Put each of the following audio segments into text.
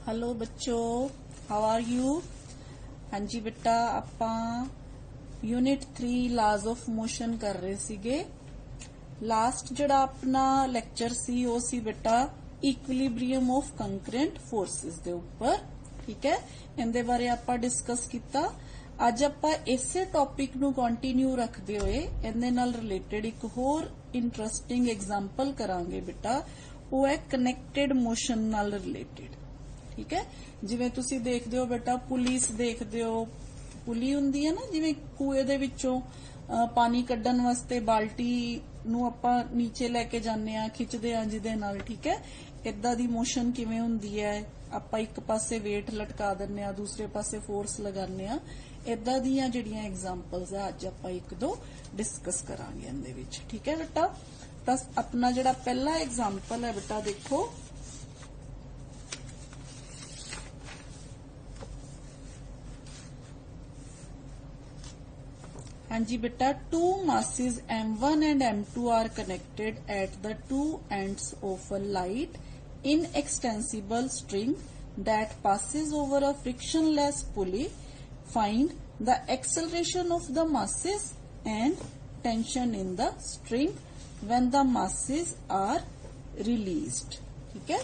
Hello बच्चों, how are you. हाँ जी बेटा, आपां यूनिट 3 लाज ऑफ मोशन कर रहे सीगे। लास्ट जड़ा अपना लेक्चर सी वो सी बेटा इक्विलिब्रियम ऑफ कंकरेंट फोर्सेस दे उपर। ठीक है, इनदे बारे आपां डिस्कस किया। अज आपां इसे टॉपिक नू कंटिन्यू रखते हुए इहदे नाल रिलेटेड एक होर इंटरस्टिंग एग्जाम्पल करांगे बेटा। वो है कनैक्टेड मोशन नाल रिलेटेड। ठीक है, जिवें तुसी देखदे हो बेटा, पुलिस देखदे हो, पुली हुंदी है ना, जिवें कुएं दे विचों पानी कड्ढण वास्ते बाल्टी नू आपां नीचे लैके जाने आ, खिचदे आ जिहदे नाल। ठीक है, इदां दी मोशन किवें हुंदी है, आपां एक पासे वेट लटका दिंने आ, दूसरे पासे फोर्स लगाने आ। इदां दीयां जिहड़ियां एग्जांपल्स है अज आपां एक दो डिस्कस करांगे इहदे विच। ठीक है बेटा, तां अपना जिहड़ा पहला एग्जांपल है बेटा, देखो हाँ जी बेटा, to masses m1 and m2 are connected at the two ends of a light inextensible string that passes over a frictionless pulley. Find the acceleration of the masses and tension in the string when the masses are released. ठीक है,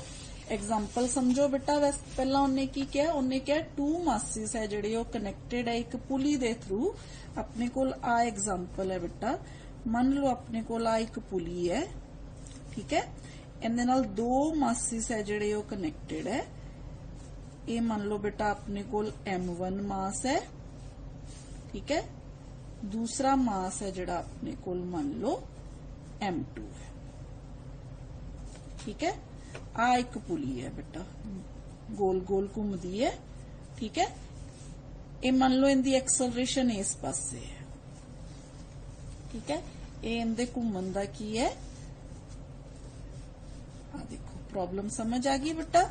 example समझो बेटा। वैसे पहला उन्हें की क्या, उन्हें क्या टू मासिस है जिहड़े वो कनैक्टेड है एक पुली दे थ्रू। अपने कोल आ एग्जाम्पल है बेटा, मान लो अपने कोल आ एक पुली है। ठीक है, इहदे नाल दो मासिस है जिहड़े वो कनैक्टेड है। ये मान लो बेटा अपने कोल m1 मास है। ठीक है, दूसरा मास है जिहड़ा अपने कोल मान लो m2 है। ठीक है, आ एक पुली है बेटा, गोल गोल घूमदी है। ठीक है, ये मान लो इनकी एक्सलरेशन इस पासे है। ठीक है, ये इनके घूमन दा की है, आ देखो प्रॉब्लम समझ आ गई बेटा।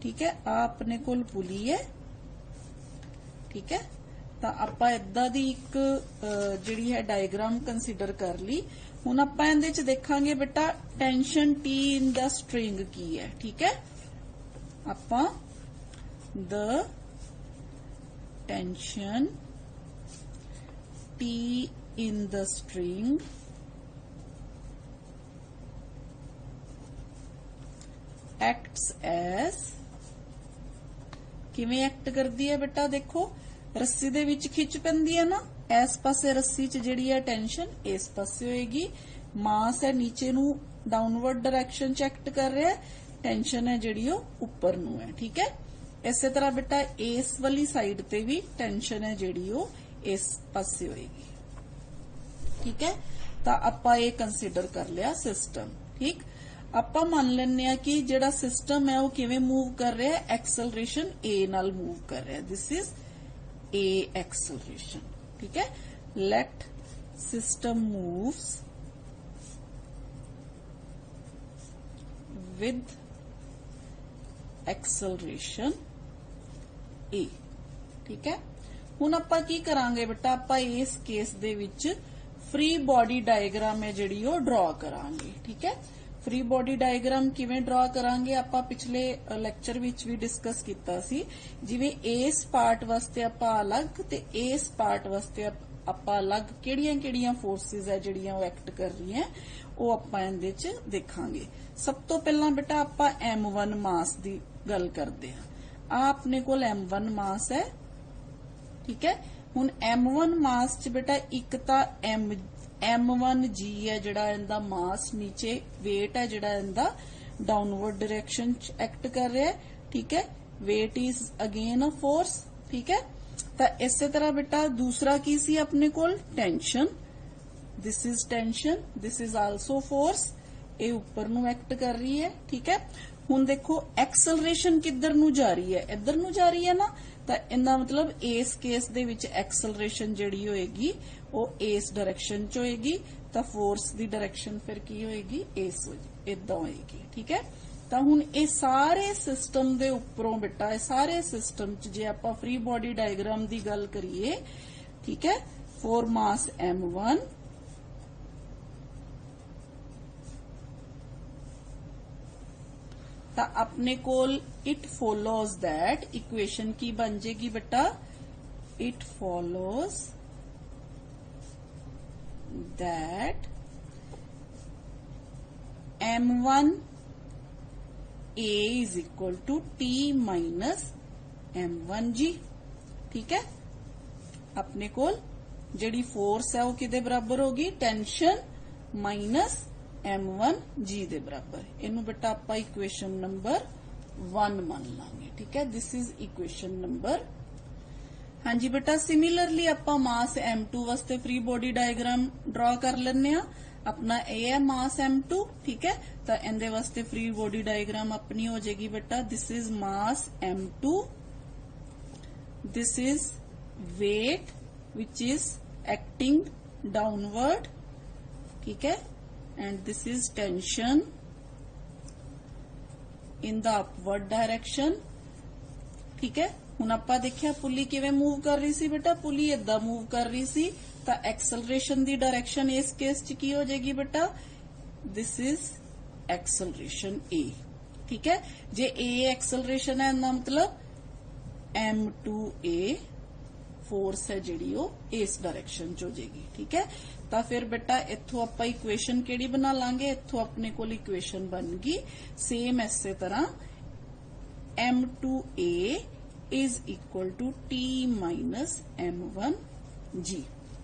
ठीक है, आ अपने कोल पुली है। ठीक है, तो आपां इदां दी एक जिहड़ी है डायग्राम कंसीडर कर ली। हुण आपां इहदे च देखांगे बेटा tension T in the string की है। ठीक है, आपां the tension T in the string acts as किवें एक्ट करदी है बेटा। देखो रस्सी दे विच खिच पैंदी है ना, इस पासे रस्सी च जिहड़ी है टेंशन इस पासे होएगी, मास है नीचे नू डाउनवर्ड डायरेक्शन च एक्ट कर रहा है, टेंशन है जिहड़ी ऊपर नू है। ठीक है, इसे तरह बेटा इस वाली साइड ते भी टेंशन है जिहड़ी वो इस पासे होएगी। ठीक है, तो आपां ये कंसीडर कर लिया सिस्टम। ठीक, आपां मान लेने आ कि जिहड़ा सिस्टम है वो किवें मूव कर रहा है, एक्सलरेशन ए नाल मूव कर रहा है। This is a acceleration. ठीक है, let system moves with acceleration a. ठीक है, हुण आपां की करांगे बेटा, आपां इस केस दे विच फ्री बॉडी डायग्राम है जिहड़ी वो ड्रॉ करांगे। ठीक है, फ्री बॉडी डायग्राम किवें ड्रॉ करांगे आपां पिछले लेक्चर विच भी डिस्कस कीता सी। जिवें इस पार्ट वास्ते आपां अलग ते इस पार्ट वास्ते आपां अलग किहड़ियां फोर्सेस है जिहड़ियां वो एक्ट कर रही हैं, वो आपां इहदे च देखांगे। सब तो पहला बेटा आपां m1 मास दी गल करदे हां। आ अपने कोल m1 मास है। ठीक है, हुण m1 मास च बेटा एक तां m1g है जिहड़ा इहदा मास, नीचे वेट है जिहड़ा इहदा डाउनवर्ड डायरेक्शन च एक्ट कर रहा है। ठीक है, weight is again a force. ठीक है, तो इस तरह बेटा दूसरा की सी अपने कोल tension. This is tension, this is also force, ये ऊपर नू एक्ट कर रही है। ठीक है, हुण देखो एक्सलरेशन किधर नू जा रही है, इधर नू जा रही है ना, तो इहदा मतलब इस केस दे विच एक्सलरेशन जिहड़ी होएगी वो इस डायरेक्शन च होएगी, तो फोर्स दी डायरेक्शन फिर की होएगी, इस इदां होएगी। ठीक है, तो हुण ये सारे सिस्टम दे उपरों बेटा, ये सारे सिस्टम च जे आपां फ्री बॉडी डायग्राम दी गल करिए, ठीक है, फॉर मास m1 ਤਾਂ ਆਪਣੇ ਕੋਲ ਇਟ ਫੋਲੋਜ਼ दैट इक्वेशन की बन जाएगी बेटा it follows that m1 a is equal to t minus m1 g। ठीक है, अपने कोल ਜਿਹੜੀ फोर्स है वो किदे बराबर होगी टेंशन माइनस m1 g ਦੇ ਬਰਾਬਰ। ਇਹਨੂੰ बेटा ਆਪਾਂ इक्वेशन नंबर 1 ਮੰਨ ਲਾਂਗੇ। ठीक है, दिस इज इक्वेशन नंबर। हाँ जी बेटा, सिमिलरली ਆਪਾਂ मास m2 वास्ते फ्री बॉडी डायग्राम ड्रॉ कर लेने आ। अपना ए है मास m2। ठीक है, तो ਇਹਦੇ वास्ते फ्री बॉडी डायग्राम अपनी हो जाएगी बेटा this is mass m2, this is weight which is acting downward. ठीक है, and this is tension in the upward direction। ठीक है, ਹੁਣ ਆਪਾਂ ਦੇਖਿਆ ਪੁਲੀ ਕਿਵੇਂ ਮੂਵ ਕਰ ਰਹੀ ਸੀ बेटा, ਪੁਲੀ ਇਦਾਂ ਮੂਵ ਕਰ ਰਹੀ ਸੀ ਤਾਂ ਐਕਸਲਰੇਸ਼ਨ ਦੀ ਡਾਇਰੈਕਸ਼ਨ ਇਸ ਕੇਸ ਚ ਕੀ ਹੋ ਜਾਏਗੀ बेटा this is acceleration a। ठीक है, ਜੇ a ਐਕਸਲਰੇਸ਼ਨ ਹੈ ਇਹਦਾ ਮਤਲਬ m2a फोर्स है ਜਿਹੜੀ ਉਹ ਇਸ ਡਾਇਰੈਕਸ਼ਨ ਚ ਹੋ ਜਾਏਗੀ। ठीक है, ਤਾਂ ਫਿਰ बेटा ਇੱਥੋਂ ਆਪਾਂ ਇਕੁਏਸ਼ਨ ਕਿਹੜੀ ਬਣਾ ਲਾਂਗੇ, ਇੱਥੋਂ ਆਪਣੇ ਕੋਲ ਇਕੁਏਸ਼ਨ ਬਣ ਗਈ ਸੇਮ ਇਸੇ ਤਰ੍ਹਾਂ m2a is equal to t minus m1g।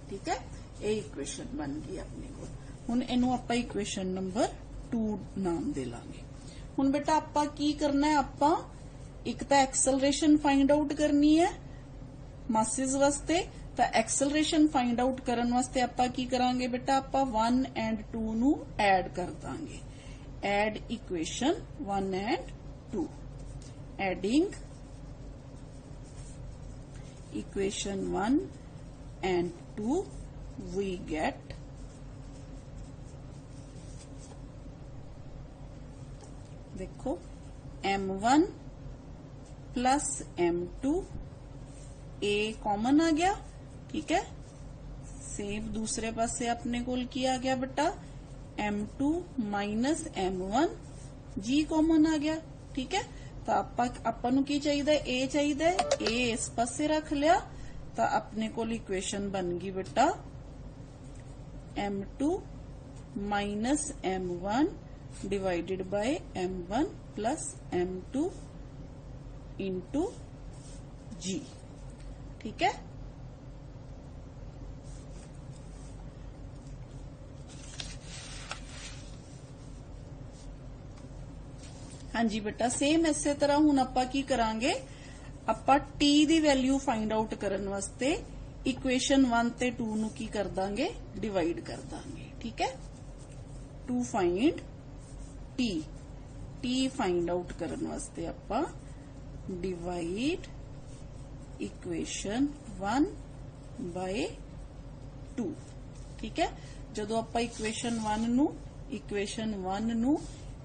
ठीक है, ਇਹ ਇਕੁਏਸ਼ਨ ਬਣ ਗਈ ਆਪਣੇ ਕੋਲ। ਹੁਣ ਇਹਨੂੰ ਆਪਾਂ ਇਕੁਏਸ਼ਨ ਨੰਬਰ 2 ਨਾਮ ਦੇ ਲਾਂਗੇ। ਹੁਣ बेटा ਆਪਾਂ ਕੀ ਕਰਨਾ ਹੈ, ਆਪਾਂ ਇੱਕ ਤਾਂ ਐਕਸਲਰੇਸ਼ਨ ਫਾਈਂਡ ਆਊਟ ਕਰਨੀ ਹੈ मासिस वास्ते। तो एक्सलरेशन फाइंड आउट करन वास्ते आपां की करांगे बेटा आपां 1 एंड 2 नू ऐड कर दांगे। Add equation 1 and 2, adding equation 1 and 2 we get देखो m1 प्लस m2 ए कॉमन आ गया। ठीक है, सेम दूसरे पासे अपने कोल की आ गया बेटा m2 minus m1 g common आ गया। ठीक है, तो ਆਪਾਂ ਨੂੰ ਕੀ ਚਾਹੀਦਾ a ਚਾਹੀਦਾ a ਇਸ ਪਾਸੇ ਰੱਖ ਲਿਆ ਤਾਂ ਆਪਣੇ ਕੋਲ ਇਕੁਏਸ਼ਨ ਬਣ ਗਈ बेटा m2 minus m1 divided by m1 plus m2 into g। ठीक है, हाँ जी बेटा सेम इसे तरह हुण आपां की करांगे, आपां t दी वैल्यू फाइंड आउट करन वास्ते इक्वेशन 1 ते 2 नू की कर दांगे डिवाइड कर दांगे। ठीक है, to find t find out करन वास्ते आपां डिवाइड इक्वेशन 1 बाय 2। ठीक है, जदों आपां इक्वेशन 1 नू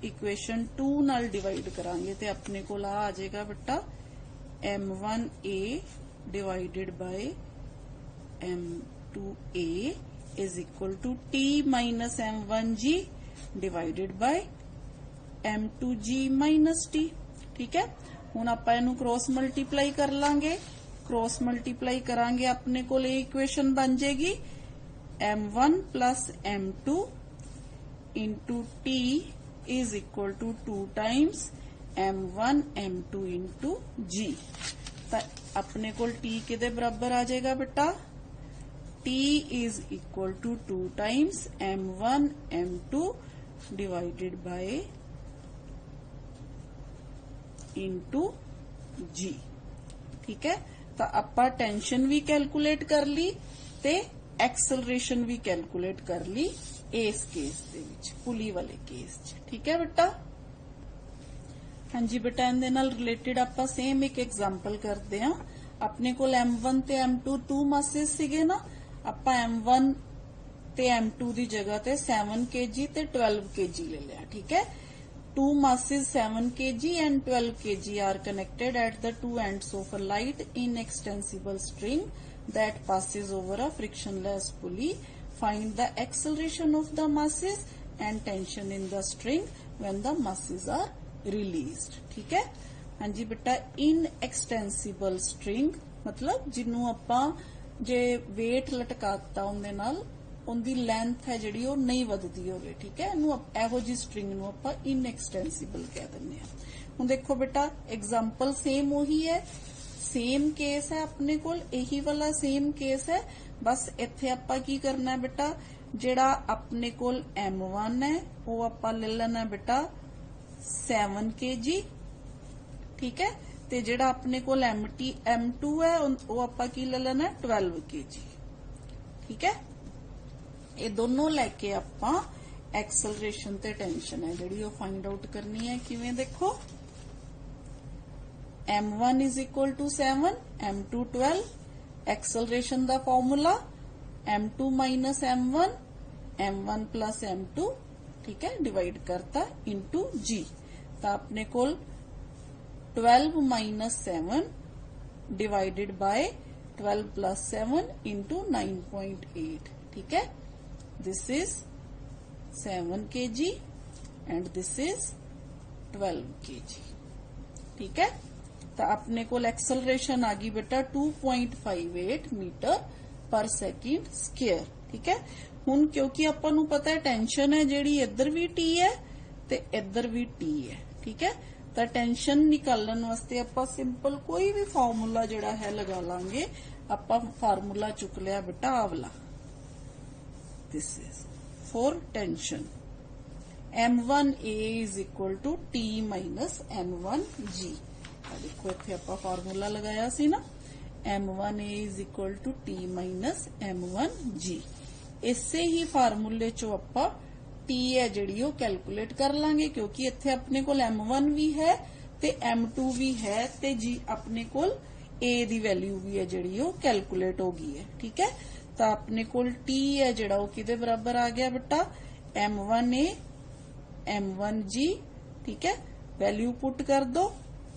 इक्वेशन 2 नाल डिवाइड करांगे ते अपने कोल आ जाएगा बेटा m1a divided by m2a is equal to t minus m1g divided by m2g minus t। ठीक है, हुण आपां इहनूं क्रॉस मल्टीप्लाई कर लांगे। क्रॉस मल्टीप्लाई करांगे अपने को इक्वेशन बन जाएगी m1 plus m2 into t is equal to 2 times m1 m2 into g। अपने को t किदे बराबर आ जाएगा बेटा t is equal to 2 times m1 m2 divided by into g। ठीक है, तो आपां टेंशन भी कैलकुलेट कर ली ते एक्सलरेशन भी कैलकुलेट कर ली इस केस दे विच पुली वाले केस च। ठीक है बेटा, हाँ जी बेटा इहदे नाल रिलेटेड आपां सेम एक एग्जांपल करते हैं। अपने कोल m1 ते m2 2 मासेस सीगे ना, आपां m1 ते m2 दी जगह ते 7 kg ते 12 kg ले लिया। ठीक है, two masses 7 kg and 12 kg are connected at the two ends of a light inextensible string that passes over a frictionless pulley. Find the acceleration of the masses and tension in the string when the masses are released. ठीक है हाँ जी बेटा, inextensible string मतलब जिन्नू आपां जे wait लटकाता उनदे नाल उनदी length है जिहड़ी वो नहीं वधदी होवे। ठीक है, इनू एहो जी स्ट्रिंग नू आपां इनएक्सटेंसिबल कह दिंदे आ। हुण देखो बेटा एग्जाम्पल सेम वही है, सेम केस है अपने कोल, यही वाला सेम केस है, बस इत्थे आपां की करना है बेटा, जेड़ा अपने कोल M1 है वो आपां ले लेना बेटा 7 kg। ठीक है, ते जेड़ा अपने कोल M2 है वो आपां की ले लेना 12 kg। ठीक है, ये दोनों लेके आपां एक्सेलरेशन ते टेंशन है जिहड़ी वो फाइंड आउट करनी है। किवें देखो, M1 is equal to 7, M2 12, acceleration दा formula M2 minus M1, M1 plus M2। ठीक है, डिवाइड करता इंटू G, तो अपने कोल 12 माइनस 7 डिवाइडेड बाय 12 प्लस 7 इंटू 9.8। ठीक है, this is 7 kg and this is 12 kg। ठीक है, तो अपने को एक्सेलरेशन आ गई बेटा 2.58 मीटर पर सेकंड स्क्वायर। ठीक है, हुण क्योंकि आपां नूं पता है टेंशन है जिहड़ी इधर भी T है ते इधर भी T है। ठीक है, तो टेंशन निकालने वास्ते आपां सिंपल कोई भी फार्मूला जिहड़ा है लगा लांगे। आपां फार्मूला चुक लिया बेटा आवला, this is for tension M1A is equal to T minus M1G। देखो इत्थे आपां फार्मूला लगाया सी ना, M1A is equal to T minus M1G। इसे ही फार्मूले चो आपां T है जिहड़ी वो कैलकुलेट कर लांगे, क्योंकि इत्थे अपने कोल M1 भी है ते M2 भी है ते जी अपने कोल A दी वैल्यू भी है जिहड़ी वो कैलकुलेट हो गई है। ठीक है, तो अपने कोल T है जिहड़ा वो किदे बराबर आ गया बेटा, M1A M1G। ठीक है, वैल्यू पुट कर दो,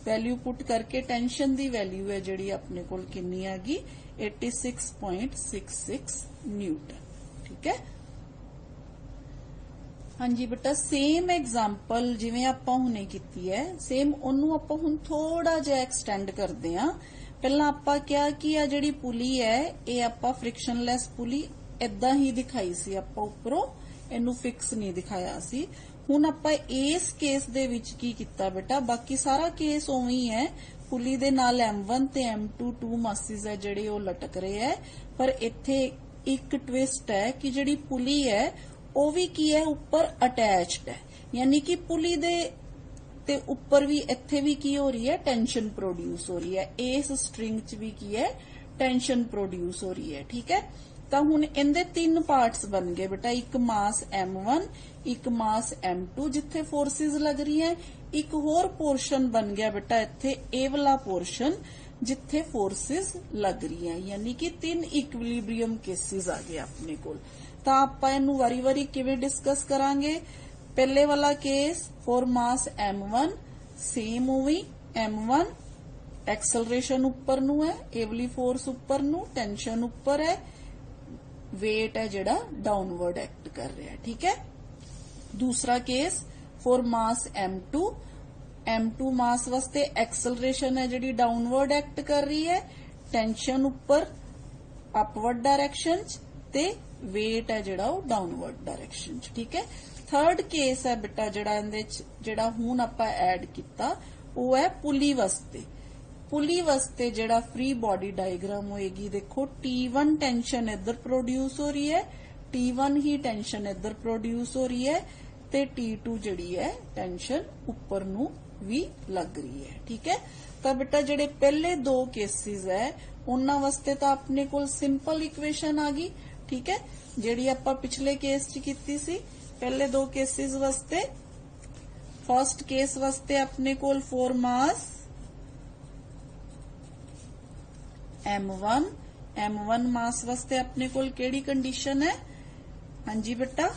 वैल्यू पुट करके टेंशन दी वैल्यू है जिहड़ी अपने कोल कितनी आ गई 86.66 न्यूटन। ठीक है हाँ जी बेटा, सेम एग्जाम्पल जिवें आपां हुणे कीती है सेम ओनू आपां हुण थोड़ा जिहा एक्सटेंड करदे हां। पहला आपां क्या कि आ जिहड़ी पुली है ये आपां फ्रिक्शनलैस पुली इदां ही दिखाई सी, आपां उपरों इनू फिक्स नहीं दिखाया सी। हुण आपां इस केस दे विच की कीता बेटा, बाकी सारा केस उवें ही है, पुली दे नाल M1 ते M2 2 मासिस है जिहड़े वो लटक रहे हैं, पर इत्थे एक ट्विस्ट है कि जिहड़ी पुली है वो भी की है ऊपर अटैच्ड है, यानी कि पुली दे ते ऊपर भी इत्थे भी की हो रही है टेंशन प्रोड्यूस हो रही है, इस स्ट्रिंग च भी की है टेंशन प्रोड्यूस हो रही है। ठीक है, तो हुण इनदे 3 पार्ट्स बन गए बेटा, एक मास M1, एक मास M2 जिथे फोर्सेस लग रही हैं, एक होर पोर्शन बन गया बेटा इत्थे ए वाला पोर्शन जिथे फोर्सेस लग रही हैं, यानी कि 3 इक्विलिब्रियम केसेस आ गए अपने कोल। तो आपां इहनूं वारी वारी किवें डिस्कस करांगे। पहले वाला case for mass M1 same उवें M1 एक्सेलरेशन उपर नूं है, ए वाली फोर्स उपर नूं, टेंशन उपर है, वेट है जिहड़ा डाउनवर्ड एक्ट कर रहा है। ठीक है, दूसरा case for mass M2, M2 मास वास्ते एक्सेलरेशन है जिहड़ी डाउनवर्ड एक्ट कर रही है, टेंशन उपर अपवर्ड डायरेक्शन च ते वेट है जिहड़ा वो डाउनवर्ड डायरेक्शन च। ठीक है, थर्ड केस है बेटा जिहड़ा इहदे च जिहड़ा हुण आपां ऐड कीता वो है पुली वास्ते। पुली वास्ते जिहड़ा फ्री बॉडी डायग्राम होएगी, देखो T1 टेंशन इधर प्रोड्यूस हो रही है, T1 ही टेंशन इधर प्रोड्यूस हो रही है ते T2 जिहड़ी है टेंशन ऊपर नूं भी लग रही है। ठीक है, तो बेटा जिहड़े पहले 2 केसेस है उन्हां वास्ते तो अपने कोल सिंपल इक्वेशन आ गई। ठीक है, जिहड़ी आपां पिछले केस च कीती सी, पहले 2 केसेस वास्ते, फर्स्ट केस वास्ते अपने कोल फॉर मास M1, M1 मास वास्ते अपने कोल केड़ी कंडीशन है, हाँ जी बेटा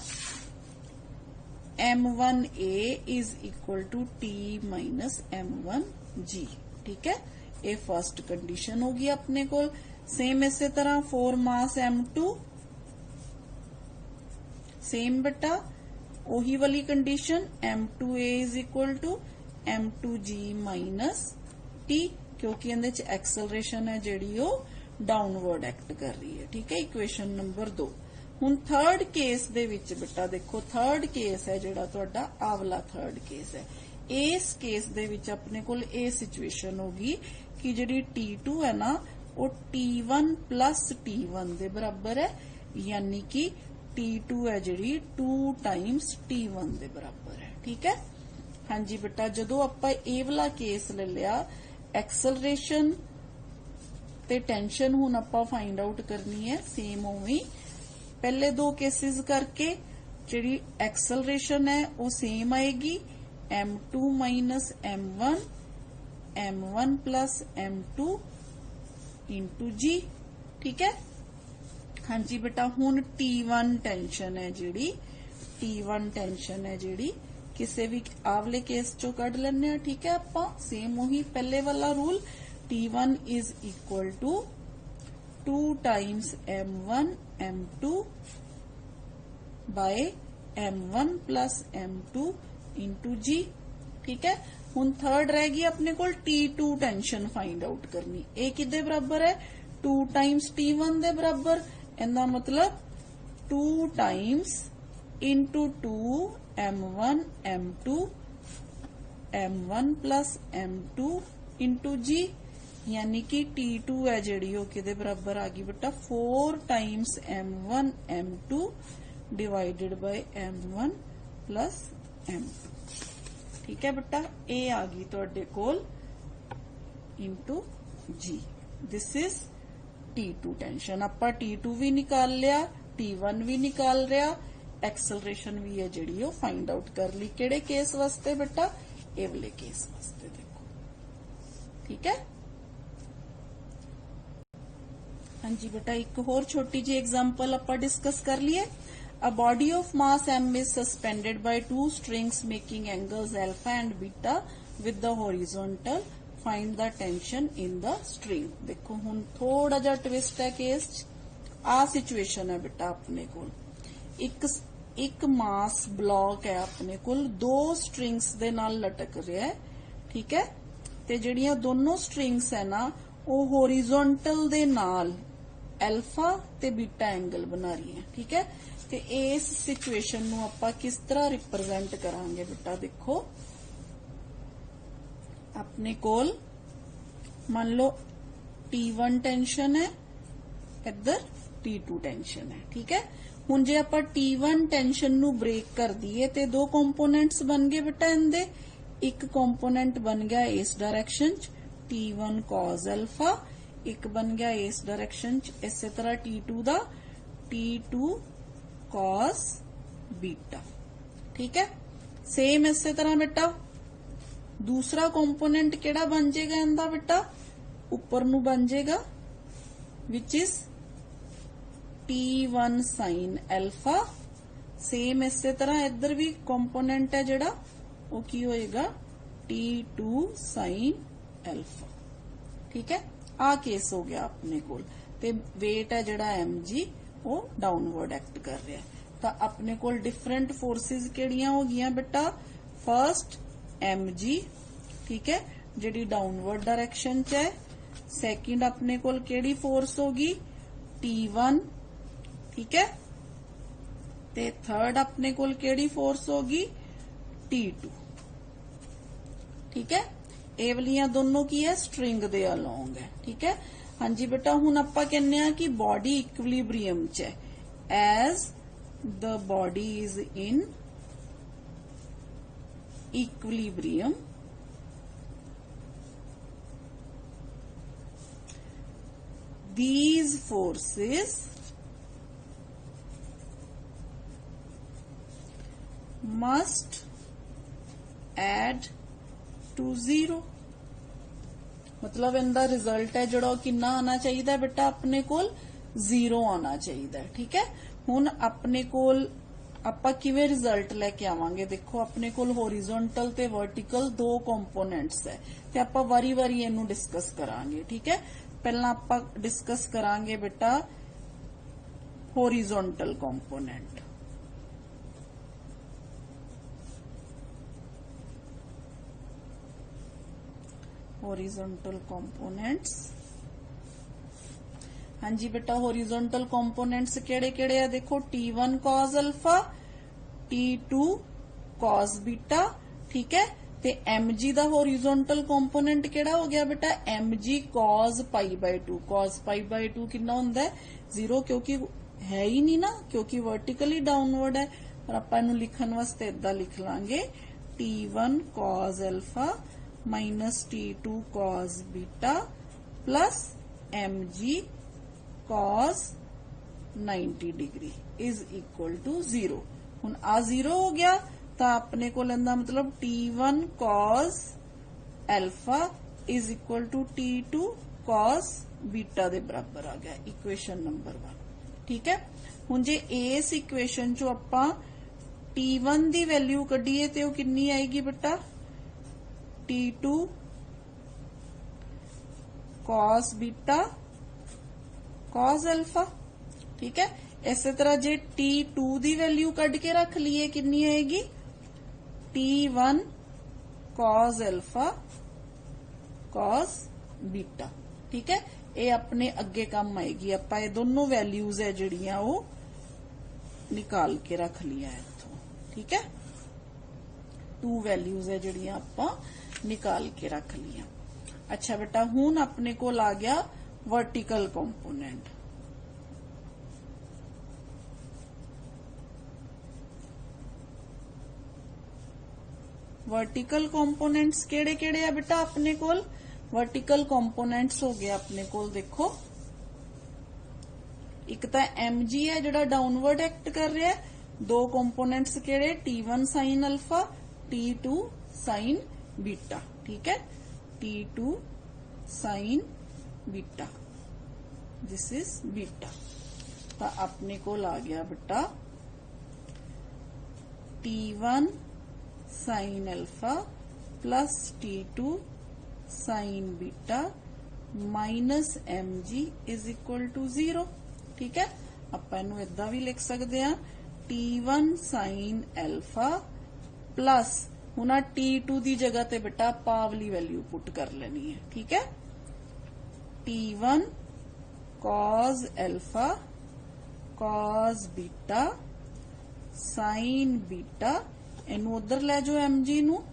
M1A is equal to T minus M1G। ठीक है, ये फर्स्ट कंडीशन होगी अपने कोल। सेम इसे तरह फॉर मास M2 सेम बेटा वही वाली condition M2A is equal to m2g minus t, क्योंकि इहदे च एक्सलरेशन है जिहड़ी वो डाउनवर्ड एक्ट कर रही है। ठीक है, इक्वेशन नंबर 2। हुण थर्ड केस दे विच बेटा देखो, थर्ड केस है जिहड़ा तुहाडा आ वाला थर्ड केस है। इस केस दे विच अपने कोल ये सिचुएशन होगी कि जिहड़ी T2 है ना वो T1 प्लस T1 दे बराबर है, यानी कि T2 है जिहड़ी 2 टाइम्स T1 दे बराबर है। ठीक है, हाँ जी बेटा, जदों आपां ये वाला केस ले लिया, एक्सलरेशन ते टेंशन हुण आपां फाइंड आउट करनी है सेम उवें पहले दो केसेस करके। जिहड़ी एक्सलरेशन है वो सेम आएगी m2 minus m1, m1 plus m2 into g. ठीक है, हाँ जी बेटा, हुण T1 टेंशन है जिहड़ी, T1 टेंशन है जिहड़ी किसी भी आवले केस चो कढ लैने आ। ठीक है, आपां सेम वही पहले वाला rule, T1 is equal to 2 times m1 m2 by m1 plus m2 into g. ठीक है, हुण थर्ड रह गई अपने कोल T2 टेंशन फाइंड आउट करनी। ए किदे बराबर है, 2 टाइम्स T1 दे बराबर, इहदा मतलब 2 times into 2 m1 m2 m1 plus m2 into g, यानी कि T2 है जिहड़ी वो किदे बराबर आ गई बेटा 4 times m1 m2 divided bye m1 plus m2। ठीक है बेटा, ए आ गई तुहाडे कोल into g. This is T2 tension. आपां T2 भी निकाल लिया, T1 भी निकाल लिया, एक्सलरेशन भी है जिहड़ी वो फाइंड आउट कर ली। किहड़े केस वास्ते बेटा, ए वाले केस वास्ते देखो। ठीक है, हाँ जी बेटा, एक होर छोटी जी एग्जांपल आपां डिस्कस कर लिए। A body of mass m is suspended by 2 strings making angles alpha and beta with the horizontal. Find the tension in the string। देखो हुण थोड़ा जा ट्विस्ट है केस, आ सिचुएशन है बेटा अपने कोल एक मास ब्लॉक है अपने कोल 2 स्ट्रिंग्स दे नाल लटक रहा है। ठीक है, ते जिहड़ियां दोनों स्ट्रिंग्स है ना वो होरिजोंटल दे नाल अल्फा ते बीटा एंगल बना रही है। ठीक है, ते इस सिचुएशन नू आपां किस तरह रिप्रेजेंट करांगे बेटा, देखो अपने कोल मान लो T1 टेंशन है, इधर T2 टेंशन है। ठीक है, हुण जे आपां T1 टेंशन नू ब्रेक कर दईए ते 2 कंपोनेंट्स बन गए बेटा इनदे। एक कंपोनेंट बन गया इस डायरेक्शन च T1 cos अल्फा, एक बन गया इस डायरेक्शन च इसी तरह T2 दा T2 cos बीटा। ठीक है, सेम इसी तरह बेटा दूसरा कंपोनेंट केड़ा बन जाएगा इनदा बेटा, ऊपर नू बन जाएगा which is T1 sin alpha. Same इसी तरह इधर भी कंपोनेंट है जिहड़ा वो की होएगा T2 sin अल्फा। ठीक है, आ केस हो गया अपने कोल, ते वेट है जिहड़ा mg वो डाउनवर्ड एक्ट कर रहा है। तो अपने कोल डिफरेंट फोर्सेस केड़ियां हो गईयां बेटा, फर्स्ट mg, ठीक है, जिहड़ी डाउनवर्ड डायरेक्शन च है। सेकंड अपने कोल केड़ी फोर्स होगी, T1। ठीक है, ते थर्ड अपने कोल केड़ी फोर्स होगी, T2। ठीक है, ए वालियां दोनों की है स्ट्रिंग दे अलोंग है। ठीक है, हाँ जी बेटा, हुण आपां कहने आ कि बॉडी इक्विलिब्रियम च है। As the body is in equilibrium, these forces must add to 0। मतलब इनका रिजल्ट है जो कितना आना चाहिए बेटा, अपने कोल 0 आना चाहिए। ठीक है, हुण अपने कोल आपां किवें रिजल्ट लेके आवांगे, देखो अपने कोल होरिजोंटल ते वर्टिकल 2 कंपोनेंट्स है, ते आपां वारी वारी इनू डिस्कस करांगे। ठीक है, पहला आपां डिस्कस करांगे बेटा होरिजोंटल कंपोनेंट। Horizontal components. हाँ जी बेटा, हॉरिजॉन्टल कंपोनेंट्स केड़े केड़े है देखो, T1 cos alpha, T2 cos beta, ठीक है। ते mg दा हॉरिजॉन्टल कंपोनेंट केड़ा हो गया बेटा, mg cos pi by 2। cos pi by 2 कितना हुंदा है 0, क्योंकि है ही नहीं ना, क्योंकि वर्टिकली डाउनवर्ड है। और आपां इहनूं लिखण वास्ते इदां लिख लांगे T1 cos alpha minus T2 cos beta plus mg cos 90 degree is equal to 0। हुण आ 0 हो गया तो अपने को लेंदा मतलब T1 cos alpha is equal to T2 cos beta दे बराबर आ गया, इक्वेशन नंबर 1, ठीक है। हुण जे इस इक्वेशन चो आपां T1 दी वैल्यू कढीए ते ओह कितनी आएगी बेटा, T2 cos beta cos alpha, ठीक है। इसी तरह जे T2 दी वैल्यू कढ के रख लीए कितनी आएगी, T1 cos alpha cos beta, ठीक है। ये अपने अगे काम आएगी, आपां ये दोनों वैल्यूज है जिहड़ियां वो निकाल के रख लिया है इथों, ठीक है। 2 वैल्यूज है जिहड़ियां आपां निकाल के रख लिया। अच्छा बेटा, हुण अपने कोल आ गया वर्टिकल कंपोनेंट। वर्टिकल कंपोनेंट्स केड़े केड़े है बेटा अपने कोल, वर्टिकल कंपोनेंट्स हो गया अपने कोल देखो, एक तो mg है जिहड़ा डाउनवर्ड एक्ट कर रहा है, 2 कंपोनेंट्स केड़े T1 sin alpha, T2 sin beta, ठीक है। T2 sin beta, this is beta. तो अपने को आ गया बेटा T1 sin alpha plus T2 sin beta minus mg is equal to 0, ठीक है। आपां इहनूं इदां भी लिख सकते हैं T1 sin अल्फा प्लस, हुण T2 दी जगह ते बेटा आपां वाली वैल्यू पुट कर लेनी है, ठीक है। T1 cos alpha cos beta sin beta, इनू उधर ले जाओ mg नू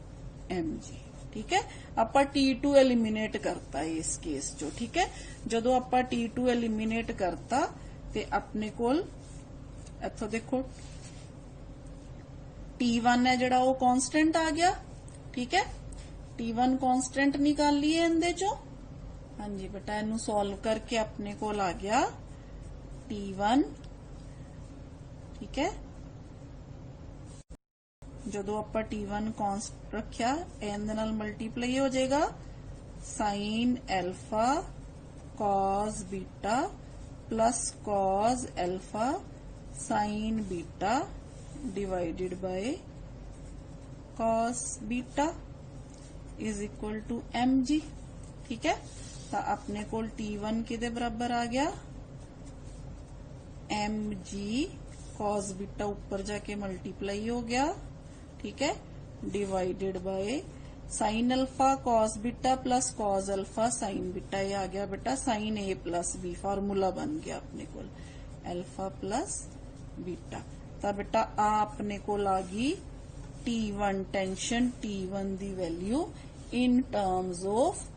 mg, ठीक है। आपां T2 एलिमिनेट करता है इस केस चो, ठीक है। जदों आपां T2 एलिमिनेट करता ते अपने कोल इथों देखो T1 है जिहड़ा वो कांस्टेंट आ गया, ठीक है। T1 कांस्टेंट निकाल लिए इहदे चो, हाँ जी बेटा। इनू सॉल्व करके अपने कोल आ गया T1, ठीक है। जदों आपां T1 कांस्टेंट रखिया इहदे नाल मल्टीप्लाई हो जाएगा sin alpha cos beta plus cos alpha sin beta divided by cos beta is equal to mg, ठीक है। तो अपने कोल T1 किदे बराबर आ गया, mg cos बीटा ऊपर जाके मल्टीप्लाई हो गया, ठीक है, divided by sin alpha cos beta plus cos alpha sin beta, ये आ गया बेटा sin a plus b, formula बन गया अपने कोल अल्फा प्लस बीटा। तो बेटा आ अपने कोल आ गई T1 tension, T1 the value in terms of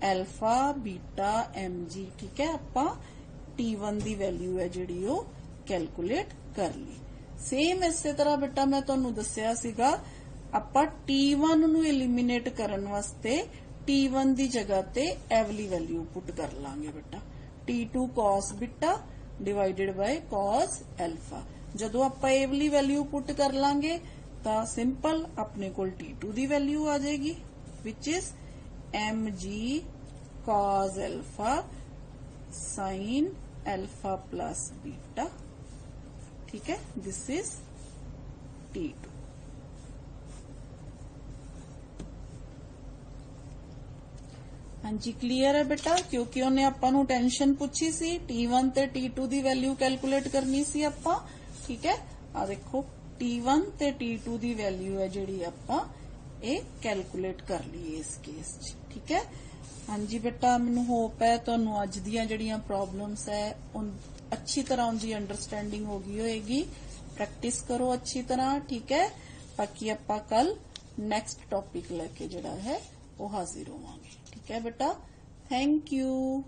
alpha beta mg, ठीक है। आपां T1 दी वैल्यू है जिहड़ी वो कैलकुलेट कर ली। सेम इसे तरह बेटा मैं तुहानू दस्सिया सीगा, आपां T1 नू एलिमिनेट करन वास्ते T1 दी जगह ते एवली वैल्यू पुट कर लांगे बेटा, T2 cos beta divided by cos alpha. जदों आपां एवली वैल्यू पुट कर लांगे तो सिंपल अपने कोल T2 दी वैल्यू आ जाएगी, which is mg cos alpha sin alpha plus beta, ठीक है। This is T2। हाँ जी क्लीयर है बेटा, क्योंकि उन्हें आपां नू टेंशन पूछी सी T1 ते T2 दी वैल्यू कैलकुलेट करनी सी आपां, ठीक है। आ देखो T1 ते T2 दी वैल्यू है जिहड़ी आपां ए कैलकुलेट कर ली इस केस च, ठीक है। हाँ जी बेटा, मैनू होप है तुहानू अज दियां जड़ियां प्रॉब्लम्स है अच्छी तरह उनकी अंडरस्टैंडिंग हो गई होएगी। प्रैक्टिस करो अच्छी तरह, ठीक है। बाकी आपां कल नैक्सट टॉपिक लैके जड़ा है वो हाजिर होवांगे, ठीक है बेटा। Thank you.